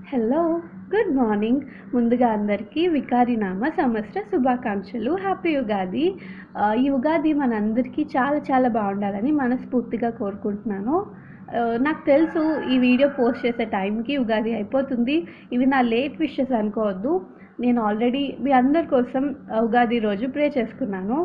Hello, good morning. ముందుగా అందరికీ వికారినామ సంవత్సర శుభాకాంక్షలు. హ్యాపీ ఉగాది. ఈ ఉగాది మనందరికీ చాలా చాలా బాగుండాలని మనస్ఫూర్తిగా కోరుకుంటున్నాను. నాకు తెలుసు ఈ వీడియో పోస్ట్ చేసే టైంకి ఉగాది అయిపోతుంది. ఇవి నా లేట్ విషెస్ అనుకోవద్దు. నేను ఆల్రెడీ మీ అందరి కోసం ఉగాది రోజు ప్రే చేసుకున్నాను.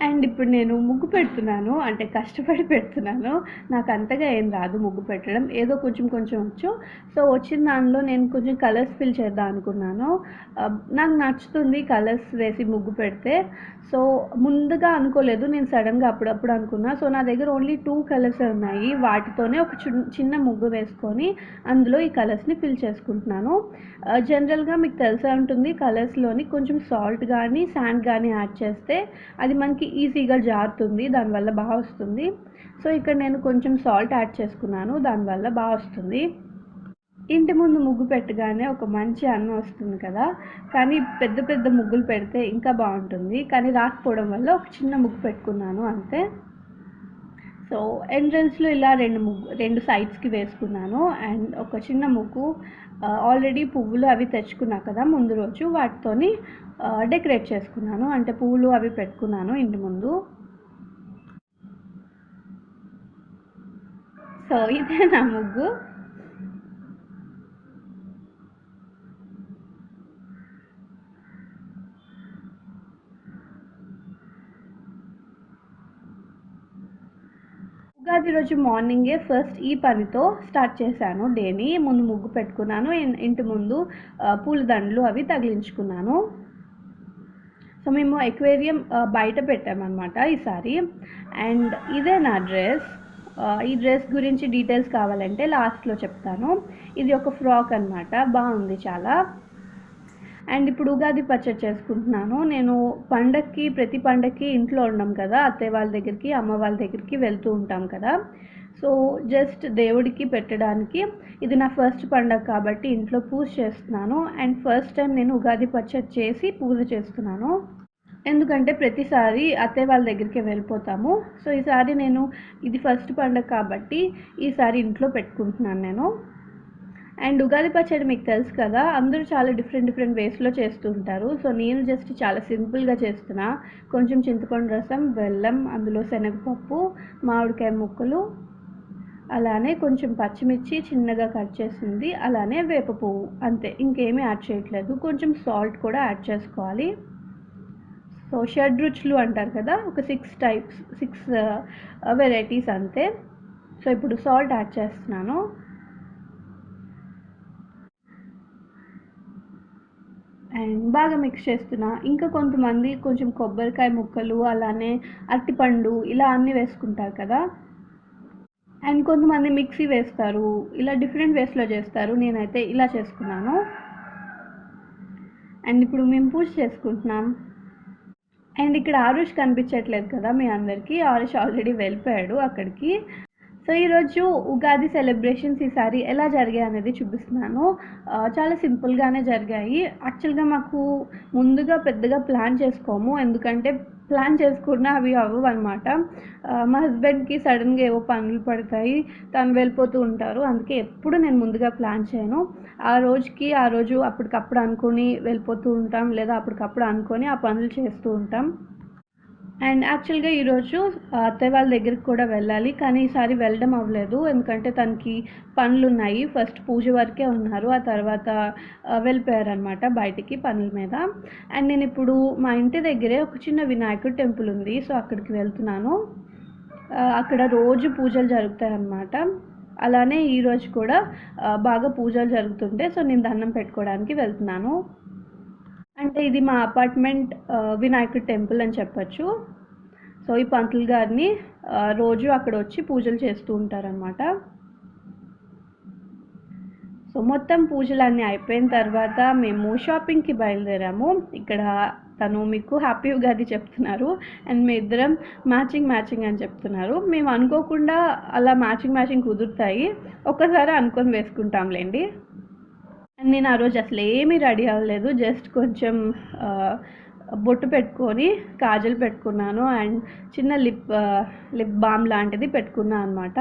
అండ్ ఇప్పుడు నేను ముగ్గు పెడుతున్నాను. అంటే కష్టపడి పెడుతున్నాను. నాకు అంతగా ఏం రాదు ముగ్గు పెట్టడం. ఏదో కొంచెం కొంచెం వచ్చు. సో, వచ్చిన దానిలో నేను కొంచెం కలర్స్ ఫిల్ చేద్దాం అనుకున్నాను. నాకు నచ్చుతుంది కలర్స్ వేసి ముగ్గు పెడితే. సో, ముందుగా అనుకోలేదు. నేను సడన్‌గా అప్పుడప్పుడు అనుకున్నా. సో, నా దగ్గర ఓన్లీ 2 కలర్సే ఉన్నాయి. వాటితోనే ఒక చిన్న ముగ్గు వేసుకొని అందులో ఈ కలర్స్‌ని ఫిల్ చేసుకుంటున్నాను. జనరల్‌గా మీకు తెలిసే ఉంటుంది కలర్స్‌లోని కొంచెం సాల్ట్ గానీ, శాండ్ గానీ యాడ్ చేస్తే అది మనకి ఈజీగా జారుతుంది. దానివల్ల వస్తుంది. సో, ఇక్కడ నేను కొంచెం సాల్ట్ యాడ్ చేసుకున్నాను. దానివల్ల వస్తుంది. ఇంటి ముందు ముగ్గు పెట్టగానే ఒక మంచి అన్నం వస్తుంది కదా! కానీ పెద్ద పెద్ద ముగ్గులు పెడితే ఇంకా బావుంటుంది. కానీ రాకపోవడం వల్ల ఒక చిన్న ముగ్గు పెట్టుకున్నాను అంతే. సో, ఎంట్రన్స్‌లో ఇలా 2 సైడ్స్‌కి వేసుకున్నాను. అండ్ ఒక చిన్న ముగ్గు ఆల్రెడీ పువ్వులు అవి తెచ్చుకున్నా కదా ముందు రోజు, వాటితోని డెకరేట్ చేసుకున్నాను. అంటే పువ్వులు అవి పెట్టుకున్నాను ఇంటి ముందు. సో, ఇదే నా ముగ్గు. ఉగాది రోజు మార్నింగే ఫస్ట్ ఈ పనితో స్టార్ట్ చేశాను డేని. ముందు ముగ్గు పెట్టుకున్నాను. ఇంటి ముందు పూలదండలు అవి తగిలించుకున్నాను. సో, మేము ఎక్వేరియం బయట పెట్టామన్నమాట ఈసారి. అండ్ ఇదే నా డ్రెస్. ఈ డ్రెస్ గురించి డీటెయిల్స్ కావాలంటే లాస్ట్‌లో చెప్తాను. ఇది ఒక ఫ్రాక్ అన్నమాట. బాగుంది చాలా. అండ్ ఇప్పుడు ఉగాది పచ్చడి చేసుకుంటున్నాను. నేను ప్రతి పండక్కి ఇంట్లో ఉండం కదా! అత్తయ్య వాళ్ళ దగ్గరికి, అమ్మ వాళ్ళ దగ్గరికి వెళ్తూ ఉంటాం కదా! సో, జస్ట్ దేవుడికి పెట్టడానికి ఇది నా ఫస్ట్ పండగ కాబట్టి ఇంట్లో పూజ చేస్తున్నాను. అండ్ ఫస్ట్ టైం నేను ఉగాది పచ్చడి చేసి పూజ చేస్తున్నాను. ఎందుకంటే ప్రతిసారి అత్తయ్య వాళ్ళ దగ్గరికే వెళ్ళిపోతాము. సో, ఈసారి నేను ఇది ఫస్ట్ పండగ కాబట్టి ఈసారి ఇంట్లో పెట్టుకుంటున్నాను నేను. అండ్ ఉగాది పచ్చడి మీకు తెలుసు కదా! అందరూ చాలా డిఫరెంట్ వేస్‌లో చేస్తూ ఉంటారు. సో, నేను జస్ట్ చాలా సింపుల్‌గా చేస్తున్నా. కొంచెం చింతపండు రసం, బెల్లం, అందులో శనగపప్పు, మామిడికాయ ముక్కలు, అలానే కొంచెం పచ్చిమిర్చి చిన్నగా కట్ చేసింది, అలానే వేప పువ్వు అంతే. ఇంకేమీ యాడ్ చేయట్లేదు. కొంచెం సాల్ట్ కూడా యాడ్ చేసుకోవాలి. సో, షడ్‌రుచులు అంటారు కదా! ఒక 6 వెరైటీస్ అంతే. సో, ఇప్పుడు సాల్ట్ యాడ్ చేస్తున్నాను. అండ్ బాగా మిక్స్ చేస్తున్నా. ఇంకా కొంతమంది కొంచెం కొబ్బరికాయ ముక్కలు, అలానే అరటిపండు ఇలా అన్నీ వేసుకుంటారు కదా! అండ్ కొంతమంది మిక్సీ వేస్తారు. ఇలా డిఫరెంట్ వేస్‌లో చేస్తారు. నేనైతే ఇలా చేసుకున్నాను. అండ్ ఇప్పుడు మేము పూజ చేసుకుంటున్నాం. అండ్ ఇక్కడ ఆరుష్ కనిపించట్లేదు కదా మీ అందరికీ. ఆరుష్ ఆల్రెడీ వెళ్ళిపోయాడు అక్కడికి. సో, ఈరోజు ఉగాది సెలబ్రేషన్స్ ఈసారి ఎలా జరిగాయి అనేది చూపిస్తున్నాను. చాలా సింపుల్‌గానే జరిగాయి. యాక్చువల్‌గా మాకు ముందుగా పెద్దగా ప్లాన్ చేసుకోము. ఎందుకంటే ప్లాన్ చేసుకున్నా అవి అవ్వవనమాట. మా హస్బెండ్‌కి సడెన్‌గా ఏవో పనులు పడతాయి. తను వెళ్ళిపోతూ ఉంటారు. అందుకే ఎప్పుడు నేను ముందుగా ప్లాన్ చేయను. ఆ రోజు అప్పటికప్పుడు అనుకోని వెళ్ళిపోతూ ఉంటాం. లేదా అప్పటికప్పుడు అనుకోని ఆ పనులు చేస్తూ ఉంటాం. అండ్ యాక్చువల్‌గా ఈరోజు అత్తయ్య వాళ్ళ దగ్గరికి కూడా వెళ్ళాలి. కానీ ఈసారి వెళ్ళడం అవ్వలేదు. ఎందుకంటే తనకి పనులున్నాయి. ఫస్ట్ పూజ వరకే ఉన్నారు. ఆ తర్వాత వెళ్ళిపోయారనమాట బయటికి పనుల మీద. అండ్ నేనిప్పుడు మా ఇంటి దగ్గరే ఒక చిన్న వినాయకుడి టెంపుల్ ఉంది. సో, అక్కడికి వెళ్తున్నాను. అక్కడ రోజు పూజలు జరుగుతాయన్నమాట. అలానే ఈరోజు కూడా బాగా పూజలు జరుగుతుంటే సో, నేను దండం పెట్టుకోవడానికి వెళ్తున్నాను. అంటే ఇది మా అపార్ట్మెంట్ వినాయకుడి టెంపుల్ అని చెప్పొచ్చు. సో, ఈ పంతులు గారిని రోజు అక్కడొచ్చి పూజలు చేస్తూ ఉంటారనమాట. సో, మొత్తం పూజలన్నీ అయిపోయిన తర్వాత మేము షాపింగ్‌కి బయలుదేరాము. ఇక్కడ తను మీకు హ్యాపీ ఉగాది చెప్తున్నారు. అండ్ మేమిద్దరం మ్యాచింగ్ అని చెప్తున్నారు. మేము అనుకోకుండా అలా మ్యాచింగ్ కుదురుతాయి. ఒక్కసారి అనుకోని వేసుకుంటాంలెండి. అండ్ నేను ఆ రోజు అసలేమీ రెడీ అవ్వలేదు. జస్ట్ కొంచెం బొట్టు పెట్టుకొని, కాజల్ పెట్టుకున్నాను. అండ్ చిన్న లిప్ బామ్ లాంటిది పెట్టుకున్నా అనమాట.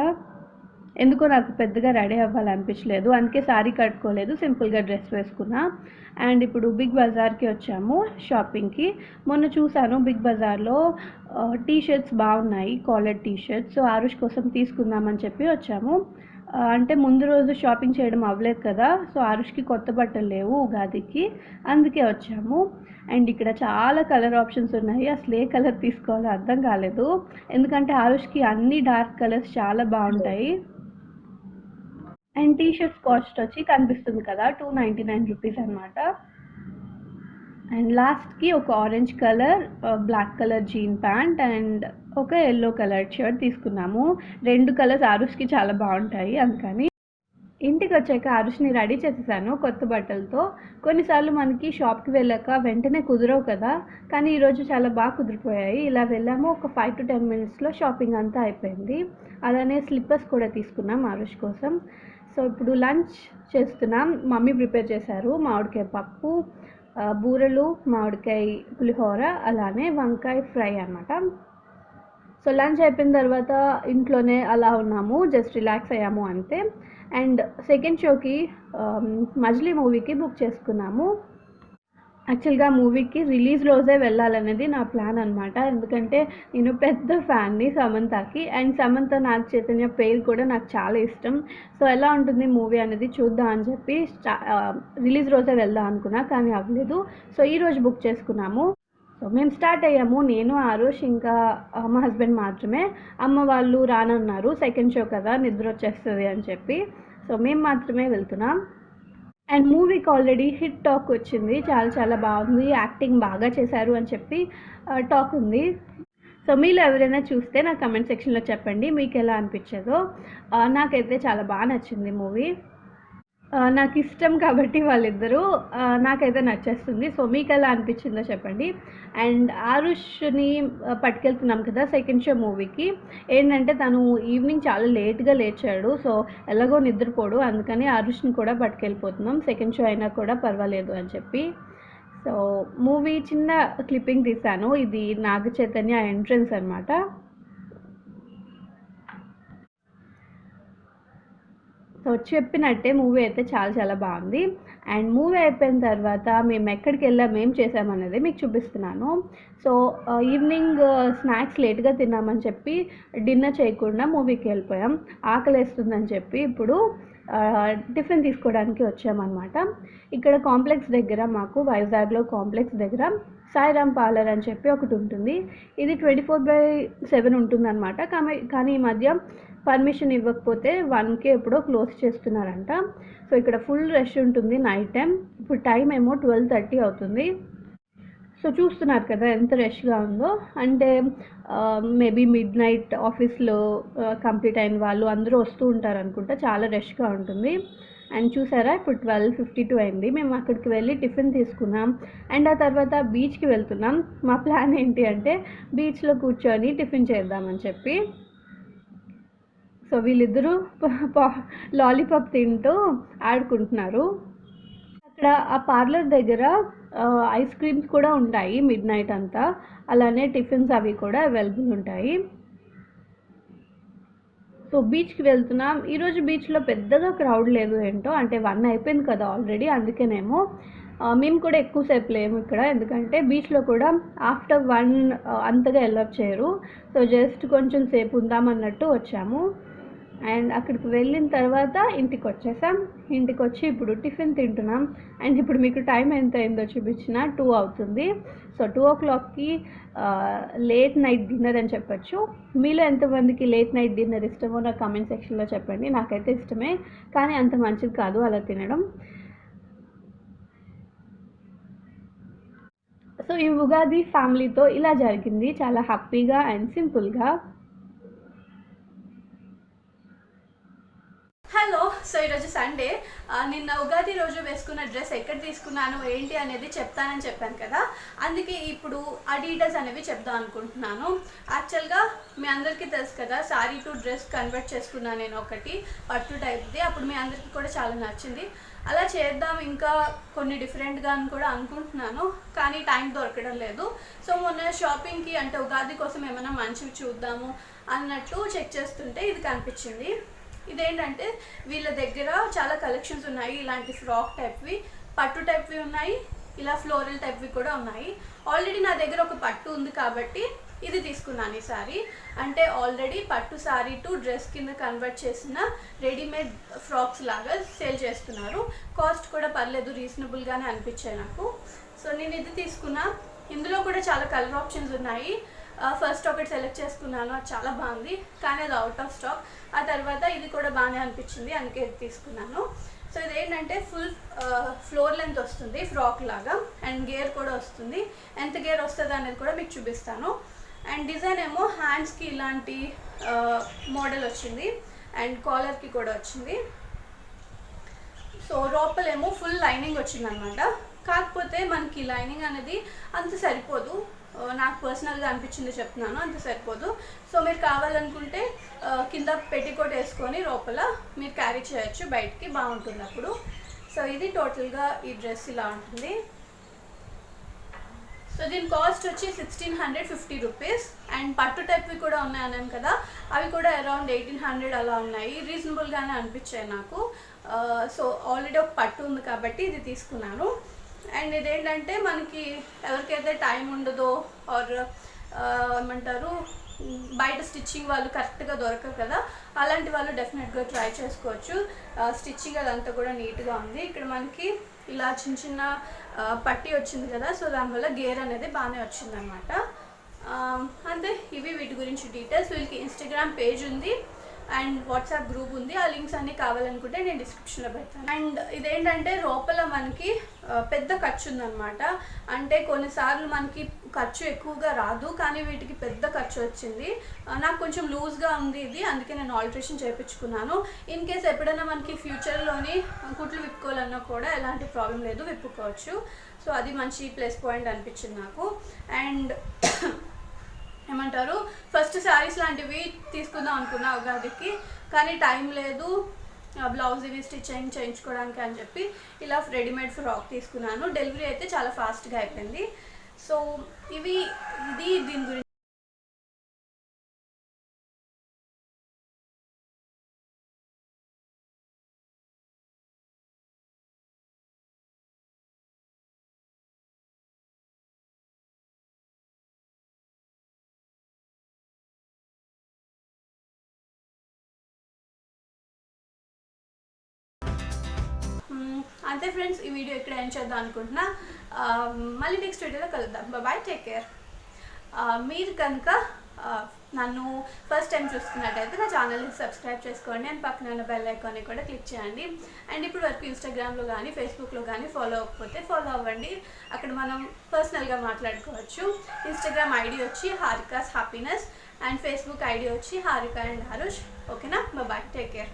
ఎందుకో నాకు పెద్దగా రెడీ అవ్వాలనిపించలేదు, అందుకే శారీ కట్టుకోలేదు, సింపుల్గా డ్రెస్ వేసుకున్నా. అండ్ ఇప్పుడు బిగ్ బజార్కి వచ్చాము షాపింగ్కి. మొన్న చూసాను బిగ్ బజార్లో టీ షర్ట్స్ బాగున్నాయి, collar T shirts. So Arush కోసం తీసుకుందామని చెప్పి వచ్చాము. అంటే ముందు రోజు షాపింగ్ చేయడం అవ్వలేదు కదా, సో ఆరుష్కి కొత్త బట్టలు లేవు ఉగాదికి, అందుకే వచ్చాము. అండ్ ఇక్కడ చాలా కలర్ ఆప్షన్స్ ఉన్నాయి, అసలు ఏ కలర్ తీసుకోవాలో అర్థం కాలేదు, ఎందుకంటే ఆరుష్కి అన్ని డార్క్ కలర్స్ చాలా బాగుంటాయి. అండ్ టీ షర్ట్స్ కాస్ట్ వచ్చి కనిపిస్తుంది కదా, 299 రూపీస్ అనమాట. అండ్ లాస్ట్కి ఒక orange colour, black colour jean pant and ఒక ఎల్లో కలర్ షర్ట్ తీసుకున్నాము. 2 కలర్స్ ఆరుష్కి చాలా బాగుంటాయి అందుకని. ఇంటికి వచ్చాక ఆరుష్ని రెడీ చేసేసాను కొత్త బట్టలతో. కొన్నిసార్లు మనకి షాప్కి వెళ్ళాక వెంటనే కుదరవు కదా, కానీ ఈరోజు చాలా బాగా కుదిరిపోయాయి. ఇలా వెళ్ళాము, ఒక 5 to 10 మినిట్స్లో షాపింగ్ అంతా అయిపోయింది. అలానే స్లిప్పర్స్ కూడా తీసుకున్నాం ఆరుష్ కోసం. సో ఇప్పుడు లంచ్ చేస్తున్నాం. మమ్మీ ప్రిపేర్ చేశారు మామిడికాయ పప్పు, బూరెలు, మామిడికాయ పులిహోర, అలానే వంకాయ ఫ్రై అన్నమాట. సో లంచ్ అయిపోయిన తర్వాత ఇంట్లోనే అలా ఉన్నాము, జస్ట్ రిలాక్స్ అయ్యాము అంతే. అండ్ సెకండ్ షోకి మజిలీ మూవీకి బుక్ చేసుకున్నాము. యాక్చువల్గా మూవీకి రిలీజ్ రోజే వెళ్ళాలనేది నా ప్లాన్ అనమాట, ఎందుకంటే నేను పెద్ద ఫ్యాన్ని సమంతకి. అండ్ సమంత నాగ చైతన్య పేరు కూడా నాకు చాలా ఇష్టం. సో ఎలా ఉంటుంది మూవీ అనేది చూద్దాం అని చెప్పి రిలీజ్ రోజే వెళ్దాం అనుకున్నా, కానీ అవ్వలేదు. సో ఈరోజు బుక్ చేసుకున్నాము. సో మేము స్టార్ట్ అయ్యాము, నేను ఆరుష్ ఇంకా మా హస్బెండ్ మాత్రమే. అమ్మ వాళ్ళు రానన్నారు, సెకండ్ షో కదా నిద్ర వచ్చేస్తుంది అని చెప్పి. సో మేము మాత్రమే వెళ్తున్నాం. అండ్ మూవీకి ఆల్రెడీ హిట్ టాక్ వచ్చింది, చాలా చాలా బాగుంది, యాక్టింగ్ బాగా చేశారు అని చెప్పి టాక్ ఉంది. సో మీలో ఎవరైనా చూస్తే నా కమెంట్ సెక్షన్లో చెప్పండి మీకు ఎలా అనిపించేదో. నాకైతే చాలా బాగా నచ్చింది మూవీ. నాకు ఇష్టం కాబట్టి వాళ్ళిద్దరూ, నాకైతే నచ్చేస్తుంది. సో మీకు ఎలా అనిపించిందో చెప్పండి. అండ్ ఆరుష్ని పట్టుకెళ్తున్నాం కదా సెకండ్ షో మూవీకి. ఏంటంటే తను ఈవినింగ్ చాలా లేట్గా లేచాడు, సో ఎలాగో నిద్రపోడు, అందుకని ఆరుష్ని కూడా పట్టుకెళ్ళిపోతున్నాం, సెకండ్ షో అయినా కూడా పర్వాలేదు అని చెప్పి. సో మూవీ చిన్న క్లిప్పింగ్ తీశాను, ఇది నాగ చైతన్య ఎంట్రన్స్ అనమాట. సో చెప్పినట్టే మూవీ అయితే చాలా చాలా బాగుంది. అండ్ మూవీ అయిపోయిన తర్వాత మేము ఎక్కడికి వెళ్ళాము, ఏం చేసామనేది మీకు చూపిస్తున్నాను. సో ఈవినింగ్ స్నాక్స్ లేట్గా తిన్నామని చెప్పి డిన్నర్ చేయకుండా మూవీకి వెళ్ళిపోయాం. ఆకలి వేస్తుందని చెప్పి ఇప్పుడు టిఫిన్ తీసుకోవడానికి వచ్చామన్నమాట. ఇక్కడ కాంప్లెక్స్ దగ్గర, మాకు వైజాగ్లో కాంప్లెక్స్ దగ్గర సాయిరామ్ పార్లర్ అని చెప్పి ఒకటి ఉంటుంది. ఇది 24/7 ఉంటుందన్నమాట, కానీ ఈ మధ్య పర్మిషన్ ఇవ్వకపోతే 1కి ఎప్పుడో క్లోజ్ చేస్తున్నారంట. సో ఇక్కడ ఫుల్ రష్ ఉంటుంది నైట్ టైం. ఇప్పుడు టైం ఏమో 12:30 అవుతుంది. సో చూస్తున్నారు కదా ఎంత రష్గా ఉందో. అంటే మేబీ మిడ్ నైట్ ఆఫీస్లో కంప్లీట్ అయిన వాళ్ళు అందరూ వస్తూ ఉంటారు అనుకుంటా, చాలా రష్గా ఉంటుంది. అండ్ చూసారా ఇప్పుడు 12:52 అయింది. మేము అక్కడికి వెళ్ళి టిఫిన్ తీసుకున్నాం. అండ్ ఆ తర్వాత బీచ్కి వెళ్తున్నాం. మా ప్లాన్ ఏంటి అంటే బీచ్లో కూర్చొని టిఫిన్ చేద్దామని చెప్పి. సో వీళ్ళిద్దరూ లాలీపాప్ తింటూ ఆడుకుంటున్నారు. అక్కడ ఆ పార్లర్ దగ్గర ఐస్ క్రీమ్స్ కూడా ఉంటాయి మిడ్ నైట్ అంతా, అలానే టిఫిన్స్ అవి కూడా అవైలబుల్ ఉంటాయి. సో బీచ్కి వెళ్తున్నాం. ఈరోజు బీచ్లో పెద్దగా క్రౌడ్ లేదు ఏంటో, అంటే 1 అయిపోయింది కదా ఆల్రెడీ, అందుకేనేమో. మేము కూడా ఎక్కువసేపు లేము ఇక్కడ, ఎందుకంటే బీచ్లో కూడా ఆఫ్టర్ 1 అంతగా ఎల్లప్ చేయరు. సో జస్ట్ కొంచెం సేపు ఉందామన్నట్టు వచ్చాము. అండ్ అక్కడికి వెళ్ళిన తర్వాత ఇంటికి వచ్చేసాం. ఇంటికి వచ్చి ఇప్పుడు టిఫిన్ తింటున్నాం. అండ్ ఇప్పుడు మీకు టైం ఎంత అయిందో చూపించిన 2 అవుతుంది. సో 2 o'clockకి లేట్ నైట్ డిన్నర్ అని చెప్పచ్చు. మీలో ఎంతమందికి లేట్ నైట్ డిన్నర్ ఇష్టమో నా కామెంట్ సెక్షన్లో చెప్పండి. నాకైతే ఇష్టమే, కానీ అంత మంచిది కాదు అలా తినడం. సో ఈ ఉగాది ఫ్యామిలీతో ఇలా జరిగింది, చాలా హ్యాపీగా అండ్ సింపుల్గా. హలో, సో ఈరోజు సండే. నిన్న ఉగాది రోజు వేసుకున్న డ్రెస్ ఎక్కడ తీసుకున్నాను ఏంటి అనేది చెప్తానని చెప్పాను కదా, అందుకే ఇప్పుడు ఆ డీటెయిల్స్ అనేవి చెప్దాం అనుకుంటున్నాను. యాక్చువల్గా మీ అందరికీ తెలుసు కదా, సారీ టు డ్రెస్ కన్వర్ట్ చేసుకున్నాను నేను, ఒకటి పట్టు టైప్ది. అప్పుడు మీ అందరికీ కూడా చాలా నచ్చింది. అలా చేద్దాం ఇంకా కొన్ని డిఫరెంట్గా అని కూడా అనుకుంటున్నాను, కానీ టైం దొరకడం లేదు. సో మొన్న షాపింగ్కి అంటే ఉగాది కోసం ఏమైనా మంచివి చూద్దాము అన్నట్టు చెక్ చేస్తుంటే ఇది కనిపించింది. ఇదేంటంటే వీళ్ళ దగ్గర చాలా కలెక్షన్స్ ఉన్నాయి, ఇలాంటి ఫ్రాక్ టైప్వి, పట్టు టైప్వి ఉన్నాయి, ఇలా ఫ్లోరల్ టైప్వి కూడా ఉన్నాయి. ఆల్రెడీ నా దగ్గర ఒక పట్టు ఉంది కాబట్టి ఇది తీసుకున్నాను ఈ సారీ. అంటే ఆల్రెడీ పట్టు సారీ టు డ్రెస్ కింద కన్వర్ట్ చేసిన రెడీమేడ్ ఫ్రాక్స్ లాగా సేల్ చేస్తున్నారు. కాస్ట్ కూడా పర్లేదు, రీజనబుల్గానే అనిపించాయి నాకు. సో నేను ఇది తీసుకున్నా. ఇందులో కూడా చాలా కలర్ ఆప్షన్స్ ఉన్నాయి. ఫస్ట్ ఒకటి సెలెక్ట్ చేసుకున్నాను, అది చాలా బాగుంది, కానీ అది అవుట్ ఆఫ్ స్టాక్. ఆ తర్వాత ఇది కూడా బాగానే అనిపించింది, అందుకే ఇది తీసుకున్నాను. సో ఇదేంటంటే ఫుల్ ఫ్లోర్ లెంత్ వస్తుంది ఫ్రాక్ లాగా, అండ్ గేర్ కూడా వస్తుంది. ఎంత గేర్ వస్తుంది అనేది కూడా మీకు చూపిస్తాను. అండ్ డిజైన్ ఏమో హ్యాండ్స్కి ఇలాంటి మోడల్ వచ్చింది, అండ్ కాలర్కి కూడా వచ్చింది. సో లోపలేమో ఫుల్ లైనింగ్ వచ్చింది అనమాట. కాకపోతే మనకి లైనింగ్ అనేది అంత సరిపోదు, నాకు పర్సనల్గా అనిపించింది చెప్తున్నాను, అంత సరిపోదు. సో మీరు కావాలనుకుంటే కింద పెట్టికోట్ వేసుకొని లోపల మీరు క్యారీ చేయొచ్చు, బయటికి బాగుంటుంది అప్పుడు. సో ఇది టోటల్గా ఈ డ్రెస్ ఇలా ఉంటుంది. సో దీని కాస్ట్ వచ్చి 1650 రూపీస్. అండ్ పట్టు టైప్వి కూడా ఉన్నాయి అన్నాను కదా, అవి కూడా అరౌండ్ 1800 అలా ఉన్నాయి. రీజనబుల్గానే అనిపించాయి నాకు. సో ఆల్రెడీ ఒక పట్టు ఉంది కాబట్టి ఇది తీసుకున్నాను. అండ్ ఇదేంటంటే మనకి ఎవరికైతే టైం ఉండదో ఆర్ ఏమంటారు బయట స్టిచ్చింగ్ వాళ్ళు కరెక్ట్గా దొరకరు కదా, అలాంటి వాళ్ళు డెఫినెట్గా ట్రై చేసుకోవచ్చు. స్టిచ్చింగ్ అదంతా కూడా నీట్గా ఉంది. ఇక్కడ మనకి ఇలా చిన్న చిన్న పట్టి వచ్చింది కదా, సో దానివల్ల గేర్ అనేది బాగానే వచ్చిందనమాట. అంతే, ఇవి వీటి గురించి డీటెయిల్స్. వీళ్ళకి ఇన్స్టాగ్రామ్ పేజ్ ఉంది అండ్ వాట్సాప్ గ్రూప్ ఉంది. ఆ లింక్స్ అన్నీ కావాలనుకుంటే నేను డిస్క్రిప్షన్లో పెడతాను. అండ్ ఇదేంటంటే లోపల మనకి పెద్ద ఖర్చు ఉందన్నమాట. అంటే కొన్నిసార్లు మనకి ఖర్చు ఎక్కువగా రాదు, కానీ వీటికి పెద్ద ఖర్చు వచ్చింది. నాకు కొంచెం లూజ్గా ఉంది ఇది, అందుకే నేను ఆల్టరేషన్ చేయించుకున్నాను. ఇన్ కేస్ ఎప్పుడైనా మనకి ఫ్యూచర్లోని కుట్లు విప్పుకోవాలన్నా కూడా ఎలాంటి ప్రాబ్లం లేదు, విప్పుకోవచ్చు. సో అది మంచి ప్లస్ పాయింట్ అనిపించింది నాకు. అండ్ ఏమంటారు, ఫస్ట్ శారీస్ లాంటివి తీసుకుందాం అనుకున్నా ఉగాదికి, కానీ టైం లేదు బ్లౌజ్ ఇవి స్టిచ్చింగ్ చేయించుకోవడానికి అని చెప్పి ఇలా రెడీమేడ్ ఫ్రాక్ తీసుకున్నాను. డెలివరీ అయితే చాలా ఫాస్ట్గా అయిపోయింది. సో ఇది దీని గురించి. అంతే ఫ్రెండ్స్, ఈ వీడియో ఇక్కడ ఎండ్ చేద్దాం అనుకుంటున్నా. మళ్ళీ నెక్స్ట్ వీడియోలో కలుద్దాం. Bye, take care. మీరు కనుక నన్ను ఫస్ట్ టైం చూస్తున్నట్టయితే నా ఛానల్ని సబ్స్క్రైబ్ చేసుకోండి అండ్ పక్కన ఉన్న బెల్ ఐకాన్ని కూడా క్లిక్ చేయండి. అండ్ ఇప్పుడు వరకు ఇన్స్టాగ్రామ్లో కానీ ఫేస్బుక్లో కానీ ఫాలో అవ్వకపోతే ఫాలో అవ్వండి, అక్కడ మనం పర్సనల్గా మాట్లాడుకోవచ్చు. ఇన్స్టాగ్రామ్ ఐడి వచ్చి Harika's happiness and Facebook ID వచ్చి హారిక అండ్ హరుష్. ఓకేనా? Bye, take care.